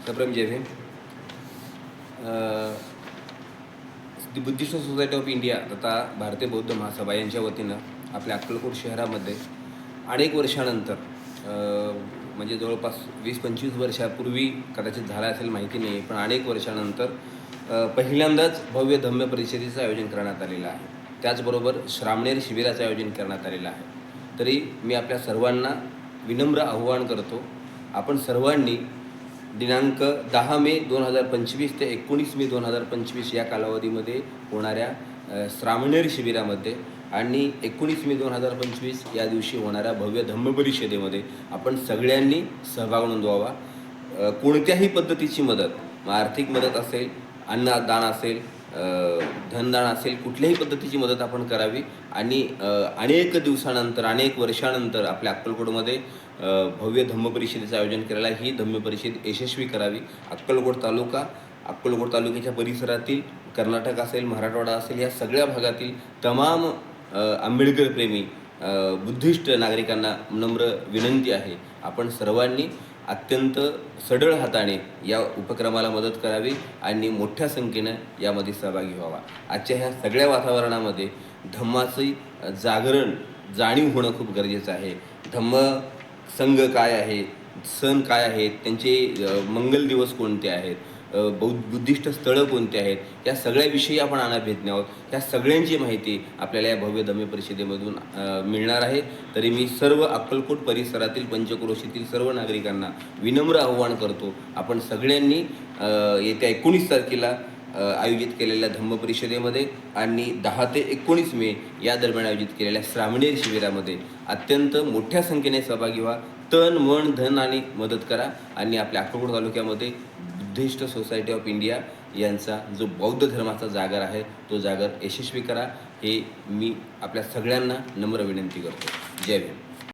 सप्रेम जय Bhim. The Buddhist society of India तथा भारतीय बौद्ध महासभा यांच्या वतीनं आपल्या अक्कलकोट शहरामध्ये अनेक वर्षानंतर म्हणजे जवळपास 20-25 वर्षापूर्वी कदाचित झाला असेल माहिती नाही, पण अनेक वर्षानंतर पहिल्यांदाच भव्य धम्म परिषदेचं आयोजन करण्यात आलेलं आहे. त्याचबरोबर श्रामणेर शिबिराचं आयोजन करण्यात आलेलं आहे. तरी मी आपल्या सर्वांना विनम्र आव्हान करतो, आपण सर्वांनी दिनांक 10 मे 2025 ते 19 मे 2025 या कालावधीमध्ये होणाऱ्या श्रामणेर शिबिरामध्ये आणि 19 मे 2025 या दिवशी होणाऱ्या भव्य धम्म परिषदेमध्ये आपण सगळ्यांनी सहभाग नोंदवावा. कोणत्याही पद्धतीची मदत, आर्थिक मदत असेल, अन्नदान असेल, धनदान असेल, कुठल्याही पद्धतीची मदत आपण करावी आणि अनेक दिवसानंतर, अनेक वर्षानंतर आपल्या अक्कलकोटमध्ये भव्य धम्म परिषदेचं आयोजन करायला ही धम्म परिषद यशस्वी करावी. अक्कलकोट तालुक्याच्या परिसरातील कर्नाटक असेल, मराठवाडा असेल, या सगळ्या भागातील तमाम आंबेडकर प्रेमी बुद्धिस्ट नागरिकांना नम्र विनंती आहे, आपण सर्वांनी अत्यंत सढळ हाताने या उपक्रमाला मदत करावी आणि मोठ्या संख्येनं यामध्ये सहभागी व्हावा. आजच्या ह्या सगळ्या वातावरणामध्ये धम्माची जाणीव होणं खूप गरजेचं आहे. धम्म संघ काय आहे, सण काय आहेत, त्यांचे मंगल दिवस कोणते आहेत, बुद्धिस्ट स्थळं कोणते आहेत, या सगळ्याविषयी आपण अनाभेज्ञ आहोत. ह्या सगळ्यांची माहिती आपल्याला या भव्य धम्म परिषदेमधून मिळणार आहे. तरी मी सर्व अक्कलकोट परिसरातील पंचक्रोशीतील सर्व नागरिकांना विनम्र आव्हान करतो, आपण सगळ्यांनी येत्या 19 तारखेला आयोजित केलेल्या धम्म परिषदेमध्ये आणि 10 ते 19 मे या दरम्यान आयोजित केलेल्या श्रामणेर शिबिरामध्ये अत्यंत मोठ्या संख्येने सहभागी व्हा. तन, मन, धन आणि मदत करा आणि आपल्या अक्कलकोट तालुक्यामध्ये बुद्धिस्ट सोसायटी ऑफ इंडिया यांचा जो बौद्ध धर्माचा जागर आहे तो जागर यशस्वी करा, हे मी आपल्या सगळ्यांना नम्र विनंती करतो. जय भीम.